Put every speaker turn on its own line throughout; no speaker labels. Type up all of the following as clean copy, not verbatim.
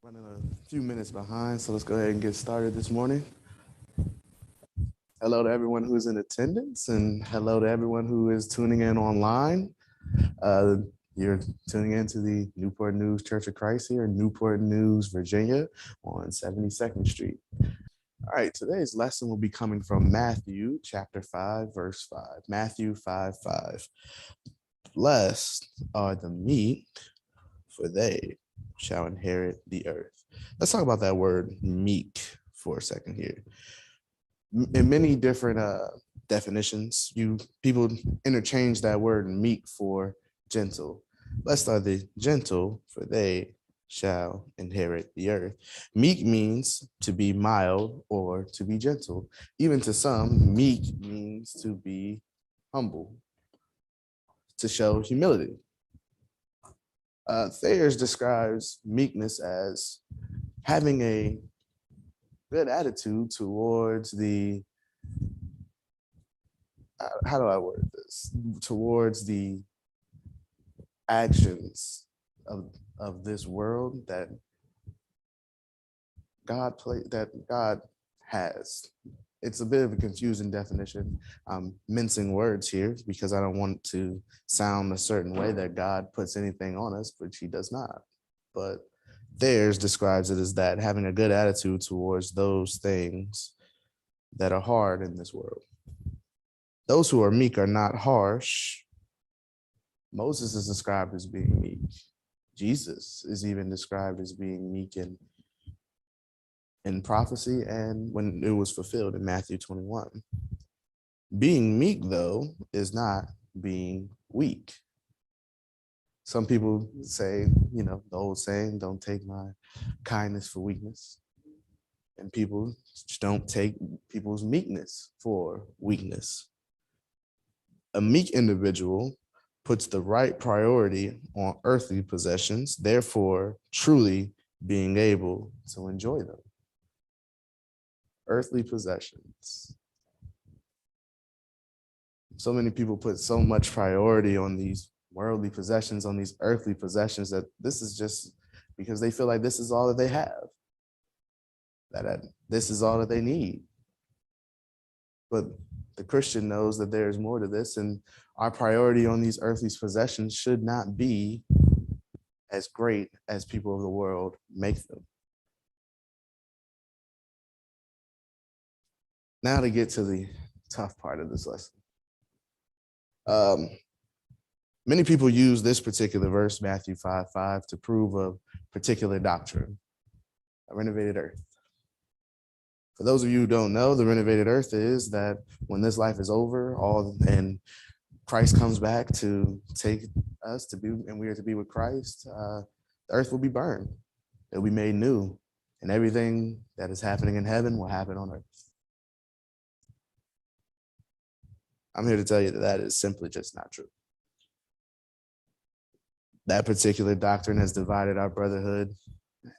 Running a few minutes behind, so let's go ahead and get started this morning. Hello to everyone who's in attendance, and hello to everyone who is tuning in online. Uh, you're tuning into the Newport News Church of Christ here in Newport News, Virginia, on 72nd Street. All right, today's lesson will be coming from Matthew chapter 5, verse 5. Matthew 5, 5. Blessed are the meek, for they shall inherit the earth. Let's talk about that word meek for a second here. In many different definitions, people interchange that word meek for gentle. Blessed are the gentle, for they shall inherit the earth. Meek means to be mild or to be gentle. Even to some, meek means to be humble, to show humility. Thayers describes meekness as having a good attitude towards how do I word this? Towards the actions of this world that God has. It's a bit of a confusing definition. I'm mincing words here because I don't want to sound a certain way that God puts anything on us, which he does not. But theirs describes it as that having a good attitude towards those things that are hard in this world. Those who are meek are not harsh. Moses is described as being meek. Jesus is even described as being meek in prophecy and when it was fulfilled in Matthew 21. Being meek, though, is not being weak. Some people say, the old saying, don't take my kindness for weakness. And people don't take people's meekness for weakness. A meek individual puts the right priority on earthly possessions, therefore truly being able to enjoy them. Earthly possessions. So many people put so much priority on these worldly possessions, on these earthly possessions, that this is just because they feel like this is all that they have, that this is all that they need. But the Christian knows that there's more to this, and our priority on these earthly possessions should not be as great as people of the world make them. Now to get to the tough part of this lesson. Many people use this particular verse, Matthew 5:5, to prove a particular doctrine, a renovated earth. For those of you who don't know, the renovated earth is that when this life is over, and Christ comes back to take us to be, and we are to be with Christ, the earth will be burned. It'll be made new, and everything that is happening in heaven will happen on earth. I'm here to tell you that that is simply just not true. That particular doctrine has divided our brotherhood,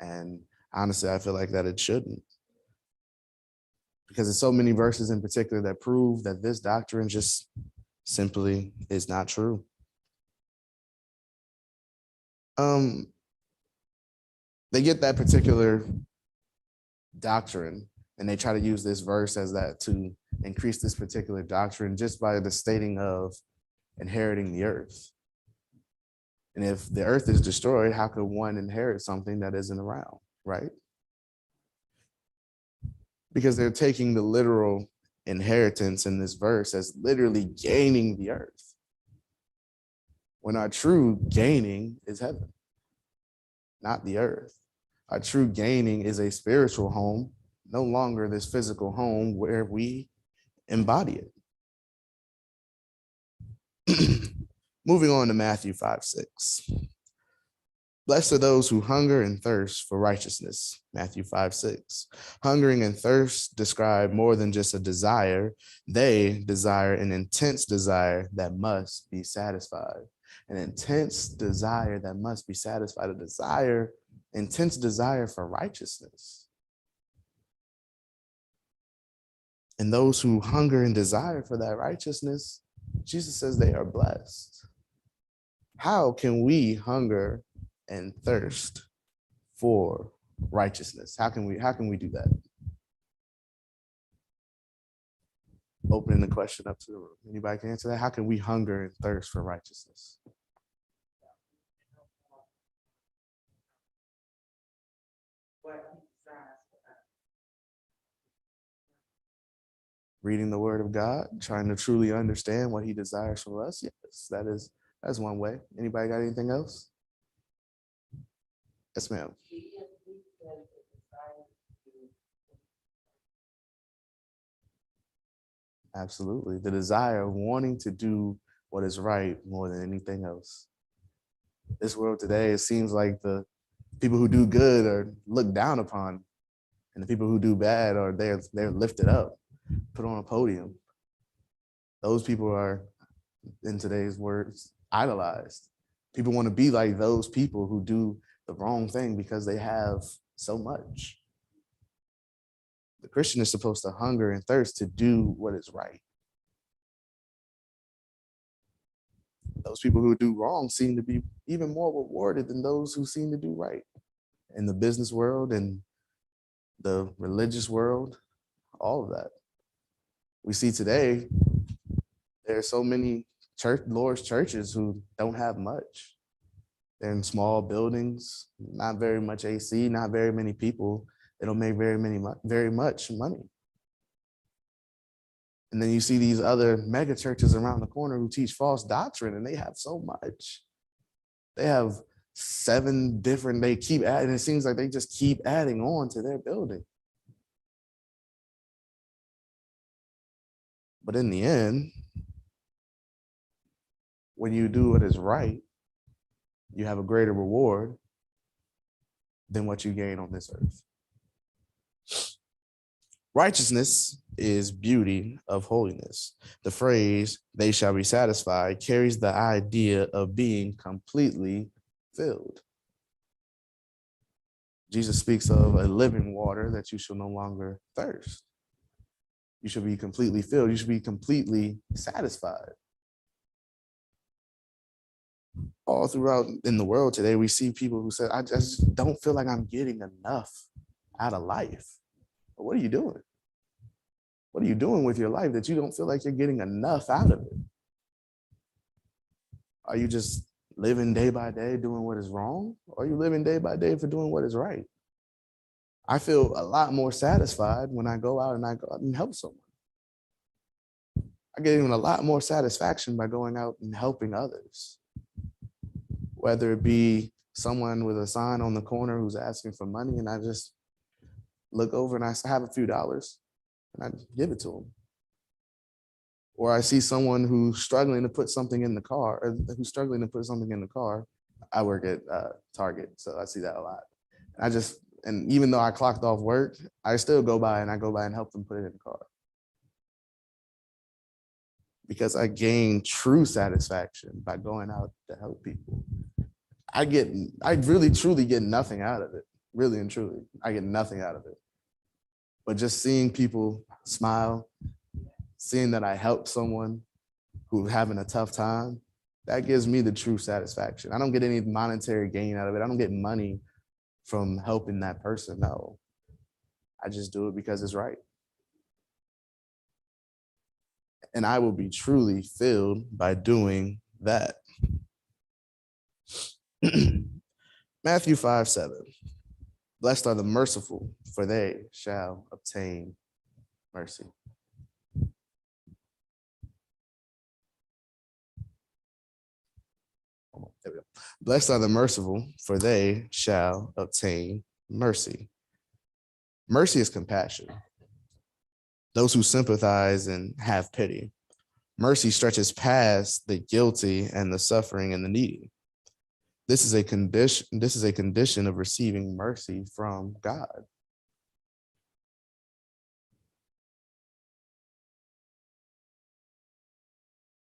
and honestly, I feel like that it shouldn't. Because there's so many verses in particular that prove that this doctrine just simply is not true. They get that particular doctrine and they try to use this verse as that to increase this particular doctrine just by the stating of inheriting the earth. And if the earth is destroyed, how could one inherit something that isn't around, right? Because they're taking the literal inheritance in this verse as literally gaining the earth, when our true gaining is heaven, not the earth. Our true gaining is a spiritual home, no longer this physical home where we embody it. Moving on to Matthew 5:6. Blessed are those who hunger and thirst for righteousness, Matthew 5:6. Hungering and thirst describe more than just a desire. They desire an intense desire that must be satisfied. An intense desire that must be satisfied. Intense desire for righteousness. And those who hunger and desire for that righteousness, Jesus says they are blessed. How can we hunger and thirst for righteousness. How can we do that? Opening the question up to the room. Anybody can answer that? How can we hunger and thirst for righteousness? Reading the word of God, trying to truly understand what he desires from us. Yes, that's one way. Anybody got anything else? Yes, ma'am. Absolutely. The desire of wanting to do what is right more than anything else. This world today, it seems like the people who do good are looked down upon, and the people who do bad are they're lifted up, put on a podium. Those people are, in today's words, idolized. People want to be like those people who do the wrong thing because they have so much. The Christian is supposed to hunger and thirst to do what is right. Those people who do wrong seem to be even more rewarded than those who seem to do right. In the business world and the religious world, all of that. We see today, there are so many Lord's churches who don't have much. They're in small buildings, not very much AC, not very many people. They don't make very much money. And then you see these other mega churches around the corner who teach false doctrine, and they have so much. They have 7 different, they keep adding, it seems like they just keep adding on to their building. But in the end, when you do what is right, you have a greater reward than what you gain on this earth. Righteousness is beauty of holiness. The phrase, they shall be satisfied, carries the idea of being completely filled. Jesus speaks of a living water that you shall no longer thirst. You should be completely filled. You should be completely satisfied. All throughout in the world today, we see people who say, I just don't feel like I'm getting enough out of life. But what are you doing? What are you doing with your life that you don't feel like you're getting enough out of it? Are you just living day by day doing what is wrong? Or are you living day by day for doing what is right? I feel a lot more satisfied when I go out and help someone. I get even a lot more satisfaction by going out and helping others. Whether it be someone with a sign on the corner who's asking for money, and I just look over and I have a few dollars and I give it to them. Or I see someone who's struggling to put something in the car, I work at Target, so I see that a lot. And even though I clocked off work, I still go by and help them put it in the car. Because I gain true satisfaction by going out to help people. I really truly get nothing out of it. Really and truly, I get nothing out of it. But just seeing people smile, seeing that I helped someone who's having a tough time, that gives me the true satisfaction. I don't get any monetary gain out of it. I don't get money from helping that person. No, I just do it because it's right. And I will be truly filled by doing that. Matthew 5:7. Blessed are the merciful, for they shall obtain mercy. There we go. Blessed are the merciful, for they shall obtain mercy. Mercy is compassion. Those who sympathize and have pity. Mercy stretches past the guilty and the suffering and the needy. This is a condition of receiving mercy from God.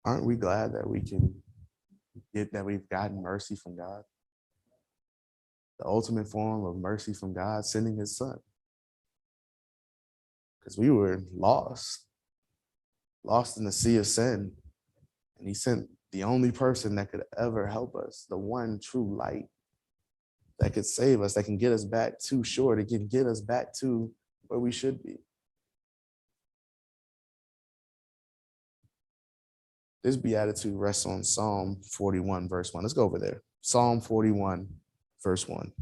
Aren't we glad that we've gotten mercy from God? The ultimate form of mercy from God, sending his son. Because we were lost in the sea of sin. And he sent the only person that could ever help us, the one true light, that could save us, that can get us back to shore, that can get us back to where we should be. This beatitude rests on Psalm 41, verse 1. Let's go over there. Psalm 41, verse 1.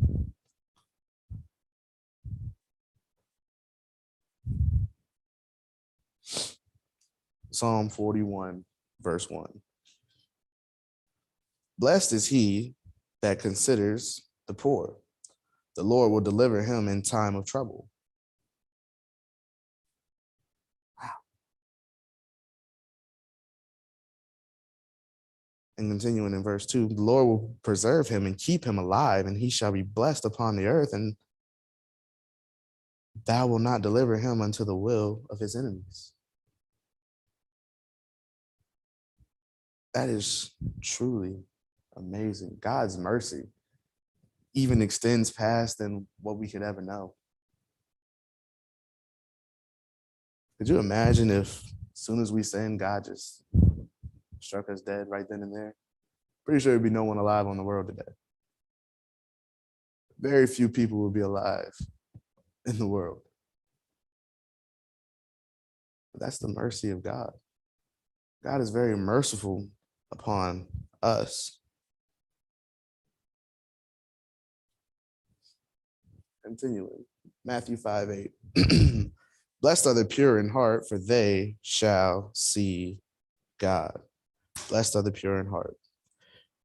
Psalm 41, verse 1. Blessed is he that considers the poor. The Lord will deliver him in time of trouble. Wow. And continuing in verse 2, the Lord will preserve him and keep him alive, and he shall be blessed upon the earth, and thou wilt not deliver him unto the will of his enemies. That is truly amazing. God's mercy even extends past than what we could ever know. Could you imagine if as soon as we sin, God just struck us dead right then and there? Pretty sure there'd be no one alive on the world today. Very few people would be alive in the world. But that's the mercy of God. God is very merciful upon us. Continuing, Matthew 5:8. Blessed are the pure in heart, for they shall see God. Blessed are the pure in heart.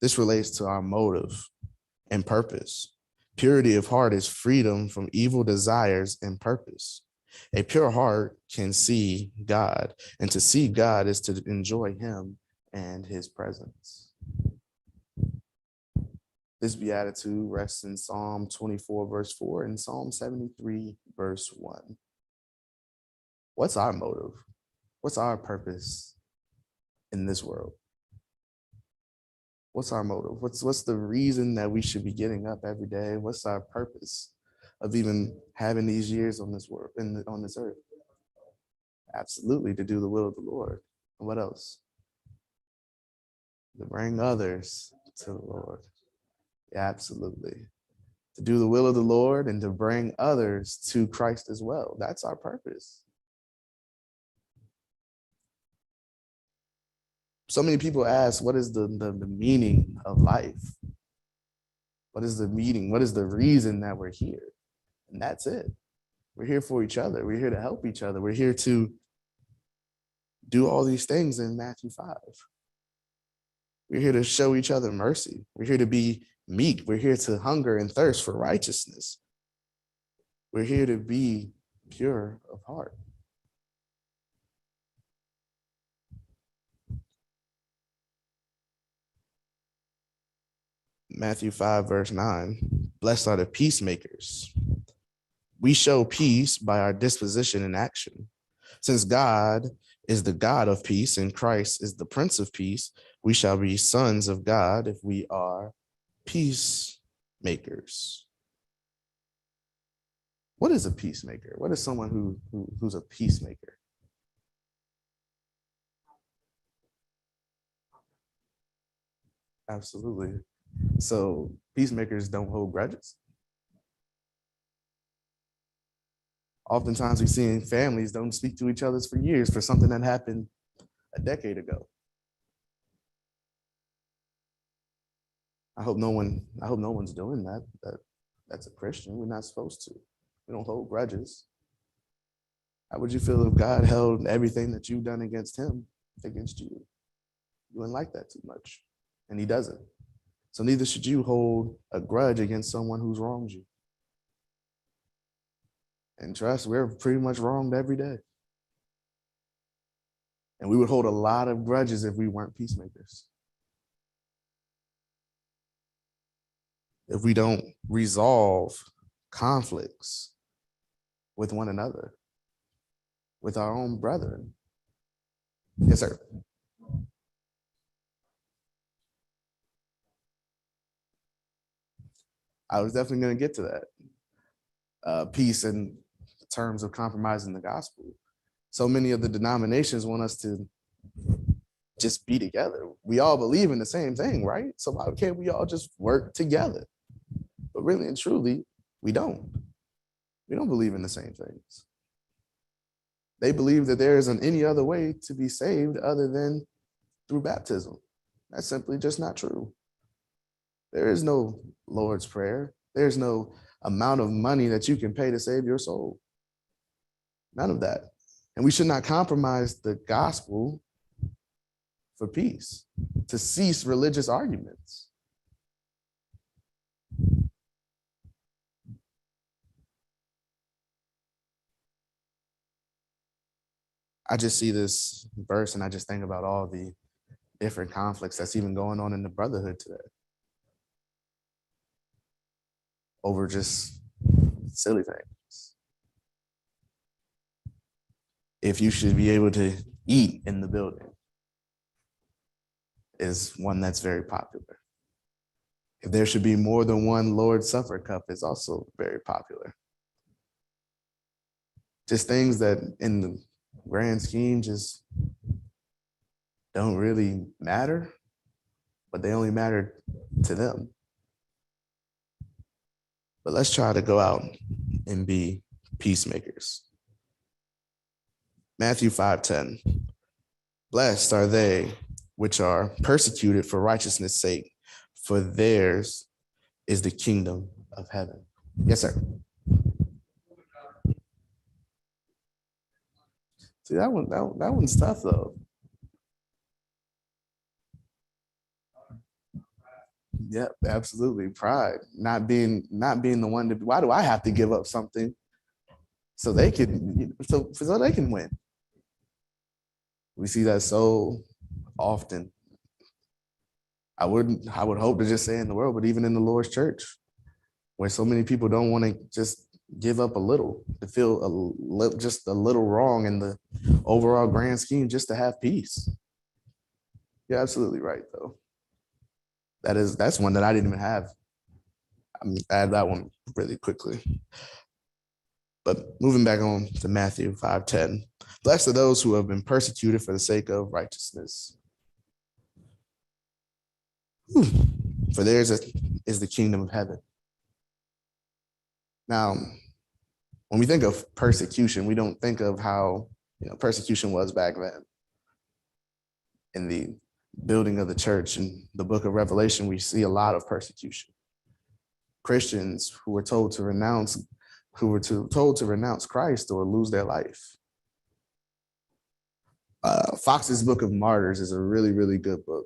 This relates to our motive and purpose. Purity of heart is freedom from evil desires and purpose. A pure heart can see God, and to see God is to enjoy him and his presence. This beatitude rests in Psalm 24, verse 4, and Psalm 73, verse 1. What's our motive? What's our purpose in this world? What's our motive? What's the reason that we should be getting up every day? What's our purpose of even having these years on this world, on this earth? Absolutely, to do the will of the Lord. And what else? To bring others to the Lord. Yeah, absolutely. To do the will of the Lord and to bring others to Christ as well. That's our purpose. So many people ask, what is the meaning of life? What is the meaning? What is the reason that we're here? And that's it. We're here for each other. We're here to help each other. We're here to do all these things in Matthew 5. We're here to show each other mercy. We're here to be meek. We're here to hunger and thirst for righteousness. We're here to be pure of heart. Matthew 5, verse 9, blessed are the peacemakers. We show peace by our disposition and action. Since God is the God of peace and Christ is the Prince of Peace, we shall be sons of God if we are peacemakers. What is a peacemaker? What is someone who's a peacemaker? Absolutely. So peacemakers don't hold grudges. Oftentimes we see families don't speak to each other for years for something that happened a decade ago. I hope no one's doing that. That's a Christian. We're not supposed to. We don't hold grudges. How would you feel if God held everything that you've done against him against you? You wouldn't like that too much. And he doesn't. So neither should you hold a grudge against someone who's wronged you. And trust, we're pretty much wronged every day. And we would hold a lot of grudges if we weren't peacemakers. If we don't resolve conflicts with one another, with our own brethren. Yes, sir. I was definitely going to get to that. Peace in terms of compromising the gospel. So many of the denominations want us to just be together. We all believe in the same thing, right? So why can't we all just work together? But really and truly, we don't. We don't believe in the same things. They believe that there isn't any other way to be saved other than through baptism. That's simply just not true. There is no Lord's Prayer. There's no amount of money that you can pay to save your soul. None of that. And we should not compromise the gospel for peace, to cease religious arguments. I just see this verse and I just think about all the different conflicts that's even going on in the brotherhood today over just silly things. If you should be able to eat in the building is one that's very popular. If there should be more than one Lord's Supper cup is also very popular. Just things that in the grand scheme just don't really matter, but they only matter to them. But let's try to go out and be peacemakers. Matthew 5:10. Blessed are they which are persecuted for righteousness' sake, for theirs is the kingdom of heaven. Yes, sir. See, that one's tough though. Yep, absolutely. Pride, not being the one to. Why do I have to give up something so they can so they can win? We see that so often. I would hope to just say in the world, but even in the Lord's church, where so many people don't want to just give up a little, to feel just a little wrong in the overall grand scheme, just to have peace. You're absolutely right, though. That's one that I didn't even have. I'm add that one really quickly. But moving back on to Matthew 5:10, blessed are those who have been persecuted for the sake of righteousness. For theirs is the kingdom of heaven. Now, when we think of persecution, we don't think of how persecution was back then. In the building of the church in the book of Revelation, we see a lot of persecution. Christians who were told to renounce Christ or lose their life. Fox's Book of Martyrs is a really, really good book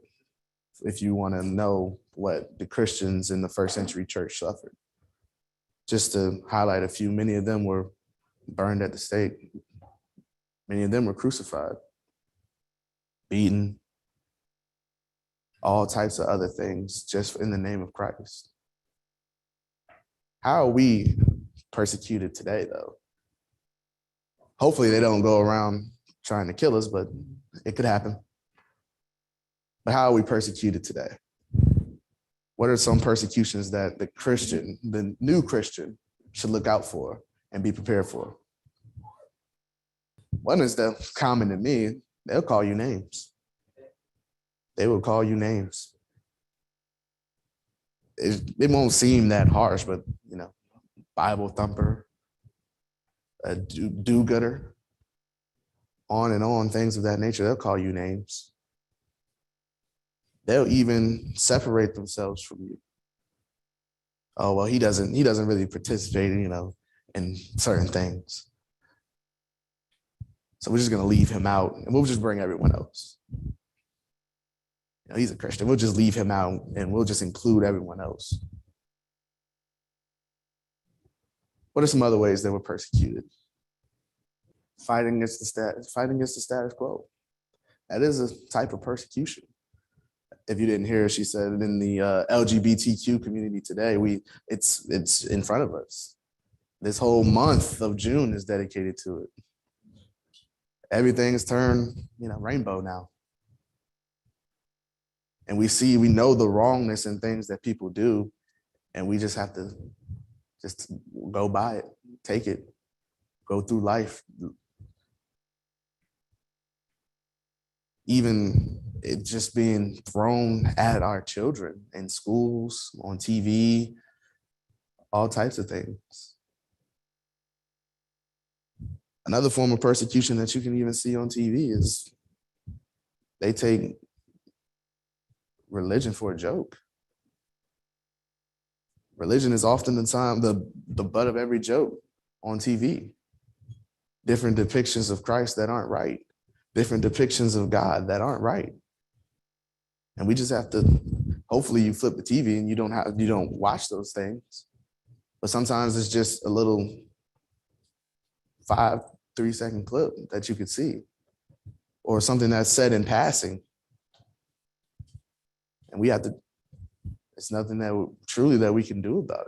if you want to know what the Christians in the first century church suffered. Just to highlight a few, many of them were burned at the stake. Many of them were crucified, beaten, all types of other things just in the name of Christ. How are we persecuted today, though? Hopefully they don't go around trying to kill us, but it could happen. But how are we persecuted today? What are some persecutions that the new Christian, should look out for and be prepared for? One is that common to me, they'll call you names. They will call you names. It won't seem that harsh, but Bible thumper, a do-gooder, on and on, things of that nature. They'll call you names. They'll even separate themselves from you. Oh, well, he doesn't really participate, in certain things. So we're just going to leave him out and we'll just bring everyone else. He's a Christian. We'll just leave him out and we'll just include everyone else. What are some other ways that we're persecuted? Fighting against the status quo. That is a type of persecution. If you didn't hear, she said in the LGBTQ community today, it's in front of us. This whole month of June is dedicated to it. Everything is turned, rainbow now. And we know the wrongness in things that people do, and we just have to just go by it, take it, go through life. Even it just being thrown at our children in schools, on TV, all types of things. Another form of persecution that you can even see on TV is they take religion for a joke. Religion is often the butt of every joke on TV. Different depictions of Christ that aren't right. Different depictions of God that aren't right. And we just have to, hopefully you flip the TV and you don't watch those things. But sometimes it's just a little 3-second clip that you could see, or something that's said in passing. And we have to, it's nothing that we can do about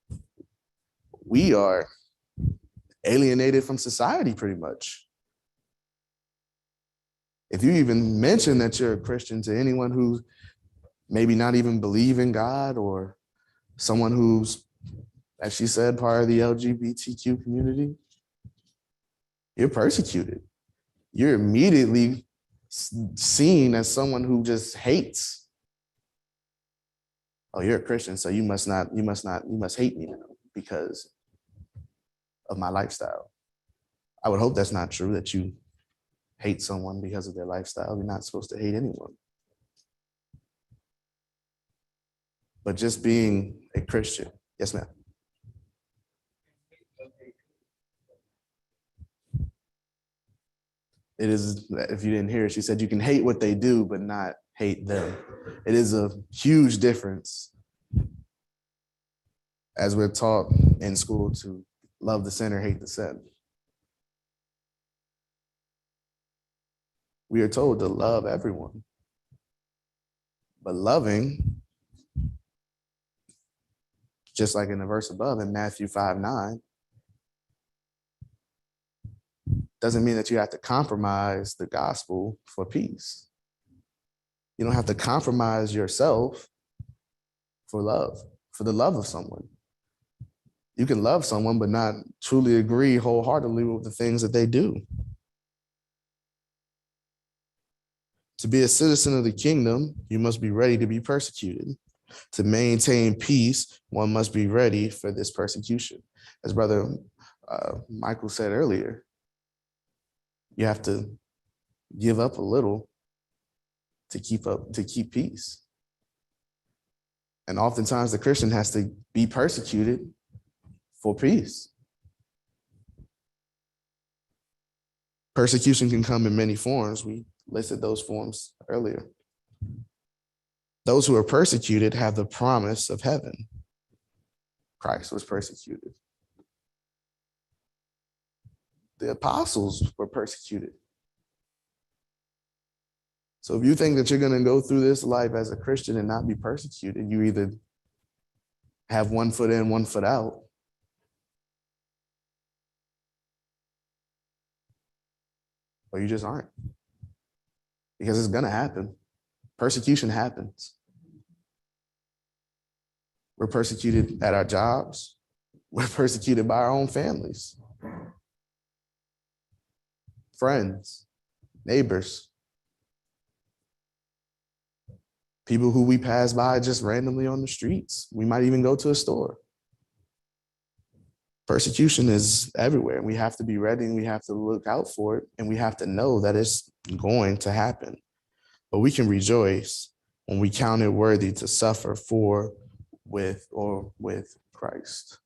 it. We are alienated from society pretty much. If you even mention that you're a Christian to anyone who maybe not even believe in God, or someone who's, as she said, part of the LGBTQ community, you're persecuted. You're immediately seen as someone who just hates. Oh, you're a Christian, so you must hate me now because of my lifestyle. I would hope that's not true, that you hate someone because of their lifestyle. You're not supposed to hate anyone. But just being a Christian. Yes, ma'am. It is, if you didn't hear it, she said you can hate what they do, but not hate them. It is a huge difference, as we're taught in school, to love the sinner, hate the sin. We are told to love everyone. But loving, just like in the verse above in Matthew 5:9, doesn't mean that you have to compromise the gospel for peace. You don't have to compromise yourself for love, for the love of someone. You can love someone, but not truly agree wholeheartedly with the things that they do. To be a citizen of the kingdom, you must be ready to be persecuted. To maintain peace, one must be ready for this persecution. As Brother Michael said earlier, you have to give up a little to keep peace. And oftentimes the Christian has to be persecuted for peace. Persecution can come in many forms. We listed those forms earlier. Those who are persecuted have the promise of heaven. Christ was persecuted. The apostles were persecuted. So if you think that you're going to go through this life as a Christian and not be persecuted, you either have one foot in, one foot out, or you just aren't. Because it's going to happen. Persecution happens. We're persecuted at our jobs. We're persecuted by our own families, friends, neighbors, people who we pass by just randomly on the streets. We might even go to a store. Persecution is everywhere, and we have to be ready, and we have to look out for it, and we have to know that it's going to happen. But we can rejoice when we count it worthy to suffer for, with Christ.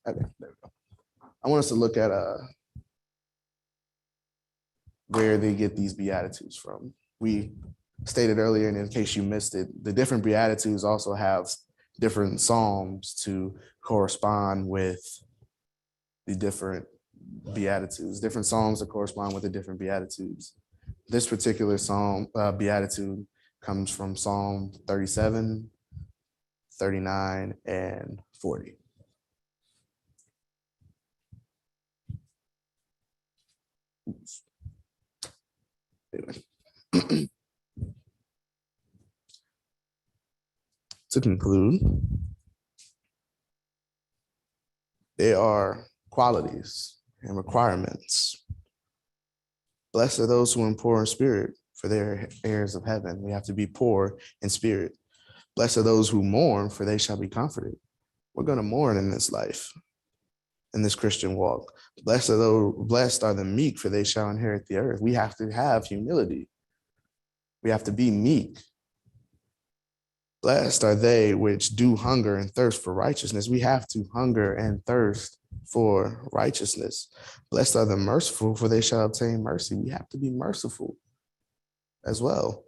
Okay, there we go. I want us to look at where they get these Beatitudes from. We stated earlier, and in case you missed it, the different Beatitudes also have different psalms to correspond with the different Beatitudes, different psalms that correspond with the different Beatitudes. This particular psalm, Beatitude, comes from Psalm 37, 39, and 40. Anyway. To conclude, there are qualities and requirements. Blessed are those who are poor in spirit, for they are heirs of heaven. We have to be poor in spirit. Blessed are those who mourn, for they shall be comforted. We're going to mourn in this life, in this Christian walk. Blessed are the meek, for they shall inherit the earth. We have to have humility. We have to be meek. Blessed are they which do hunger and thirst for righteousness. We have to hunger and thirst for righteousness. Blessed are the merciful, for they shall obtain mercy. We have to be merciful as well.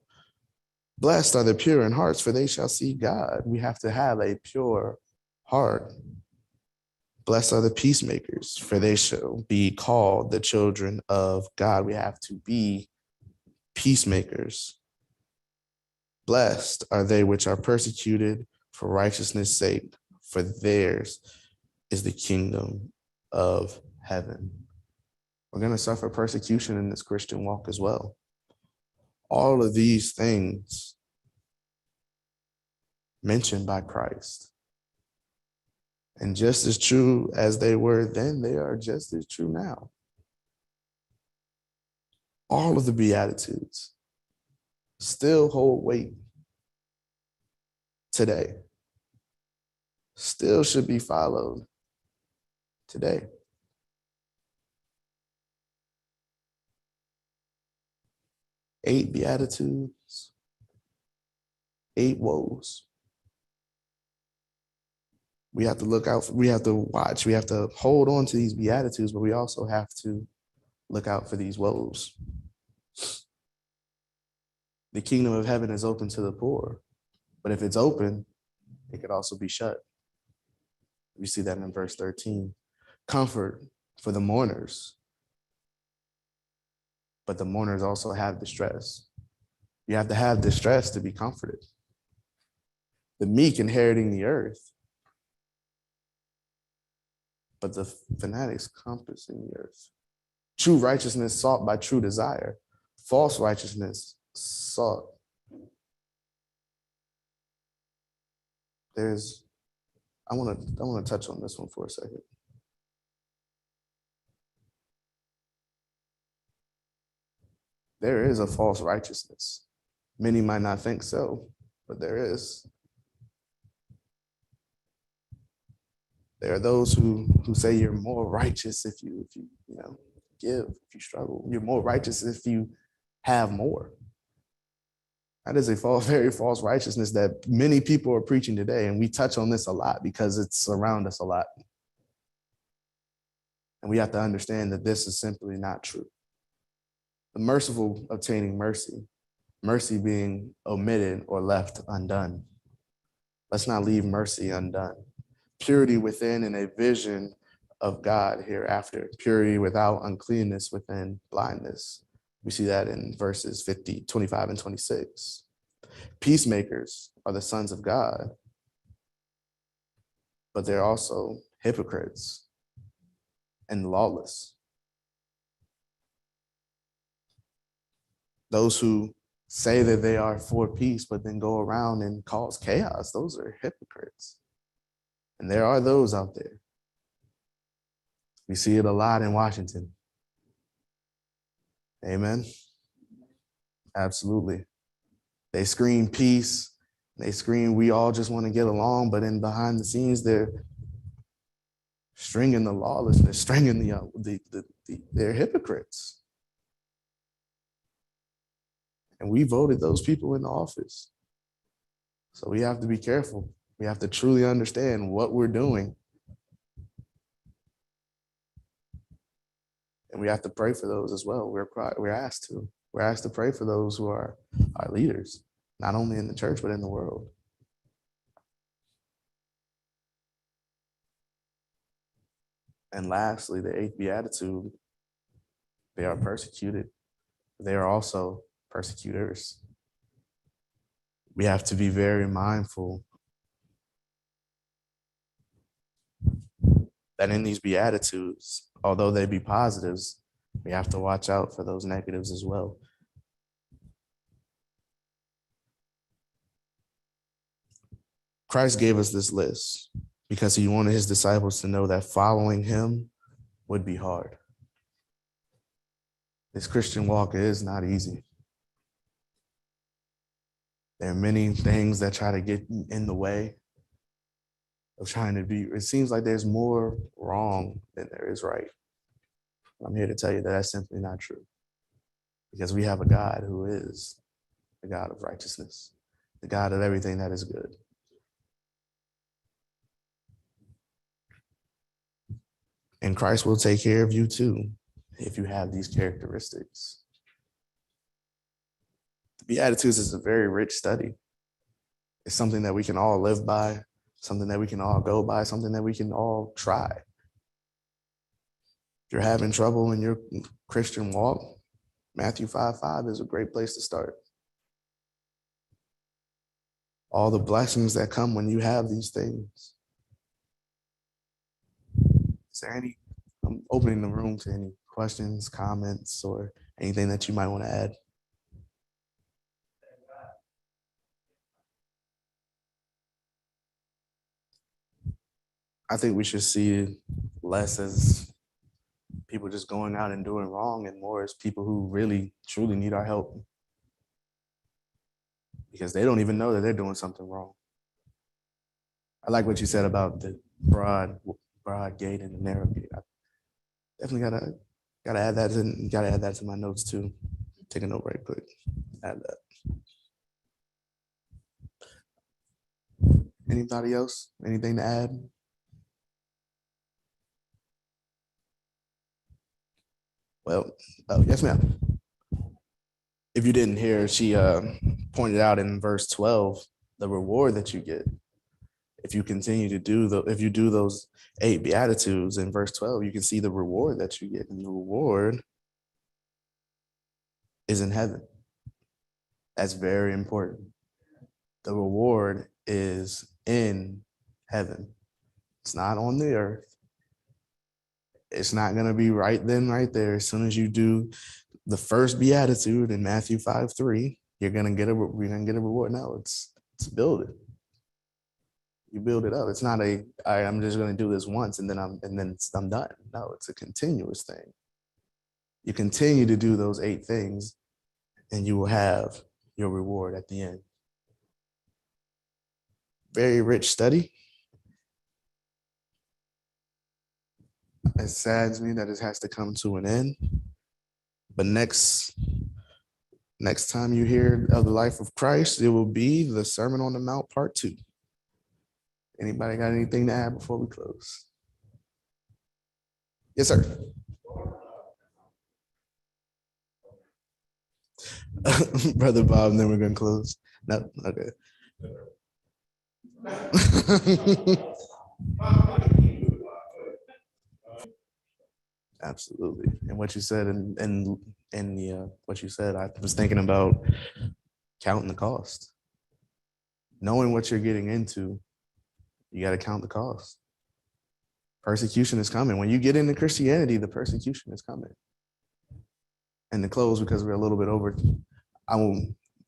Blessed are the pure in hearts, for they shall see God. We have to have a pure heart. Blessed are the peacemakers, for they shall be called the children of God. We have to be peacemakers. Blessed are they which are persecuted for righteousness' sake, for theirs is the kingdom of heaven. We're going to suffer persecution in this Christian walk as well. All of these things mentioned by Christ. And just as true as they were then, they are just as true now. All of the Beatitudes still hold weight today. Still should be followed today. Eight Beatitudes, 8 woes. We have to look out, we have to watch, we have to hold on to these Beatitudes, but we also have to look out for these woes. The kingdom of heaven is open to the poor, but if it's open, it could also be shut. We see that in verse 13. Comfort for the mourners, but the mourners also have distress. You have to have distress to be comforted. The meek inheriting the earth, but the fanatics compassing the earth. True righteousness sought by true desire. False righteousness sought. I want to touch on this one for a second. There is a false righteousness. Many might not think so, but there is. There are those who say you're more righteous if you give, if you struggle. You're more righteous if you have more. That is a very false righteousness that many people are preaching today, and we touch on this a lot because it's around us a lot. And we have to understand that this is simply not true. The merciful obtaining mercy, mercy being omitted or left undone. Let's not leave mercy undone. Purity within and a vision of God hereafter. Purity without uncleanness within blindness. We see that in verses 25 and 26. Peacemakers are the sons of God, but they're also hypocrites and lawless. Those who say that they are for peace, but then go around and cause chaos, those are hypocrites. And there are those out there. We see it a lot in Washington. Amen. Absolutely. They scream peace. They scream, we all just want to get along. But in behind the scenes, they're stringing the lawlessness, stringing they're hypocrites. And we voted those people into office. So we have to be careful. We have to truly understand what we're doing. And we have to pray for those as well. We're asked to. We're asked to pray for those who are our leaders, not only in the church, but in the world. And lastly, the 8th beatitude, they are persecuted. They are also persecutors. We have to be very mindful that in these beatitudes, although they be positives, we have to watch out for those negatives as well. Christ gave us this list because he wanted his disciples to know that following him would be hard. This Christian walk is not easy. There are many things that try to get in the way of trying to be. It seems like there's more wrong than there is right. I'm here to tell you that that's simply not true, because we have a God who is the God of righteousness, the God of everything that is good. And Christ will take care of you too if you have these characteristics. The Beatitudes is a very rich study. It's something that we can all live by, something that we can all go by, something that we can all try. If you're having trouble in your Christian walk, Matthew 5:5 is a great place to start. All the blessings that come when you have these things. Is there any? I'm opening the room to any questions, comments, or anything that you might want to add. I think we should see it less as people just going out and doing wrong and more as people who really, truly need our help, because they don't even know that they're doing something wrong. I like what you said about the broad gate and the narrow gate. I definitely gotta add that to my notes too. Take a note right quick. Add that. Anybody else? Anything to add? Well, yes, ma'am. If you didn't hear, she pointed out in verse 12 the reward that you get if you continue to if you do those 8 beatitudes. In verse 12, you can see the reward that you get, and the reward is in heaven. That's very important. The reward is in heaven. It's not on the earth. It's not going to be right then, right there. As soon as you do the first beatitude in Matthew 5:3, you're going to get a reward. No, it's build it. You build it up. It's not I'm just going to do this once and then I'm done. No, it's a continuous thing. You continue to do those 8 things and you will have your reward at the end. Very rich study. It saddens me that it has to come to an end. But next time you hear of the life of Christ, it will be the Sermon on the Mount Part 2. Anybody got anything to add before we close? Yes, sir. Brother Bob, and then we're going to close. No, okay. Absolutely. And what you said what you said, I was thinking about counting the cost. Knowing what you're getting into, you got to count the cost. Persecution is coming. When you get into Christianity, the persecution is coming. And to close, because we're a little bit over,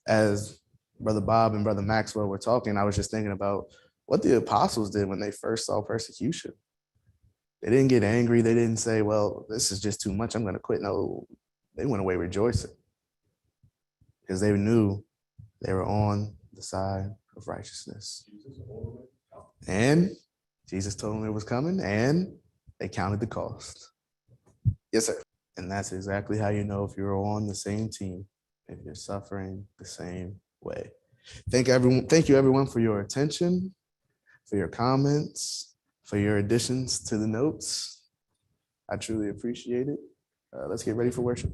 as Brother Bob and Brother Maxwell were talking, I was just thinking about what the apostles did when they first saw persecution. They didn't get angry. They didn't say, well, this is just too much, I'm going to quit. No, they went away rejoicing because they knew they were on the side of righteousness. And Jesus told them it was coming, and they counted the cost. Yes, sir. And that's exactly how you know if you're on the same team, if you're suffering the same way. Thank you, everyone, for your attention, for your comments, for your additions to the notes. I truly appreciate it. Let's get ready for worship.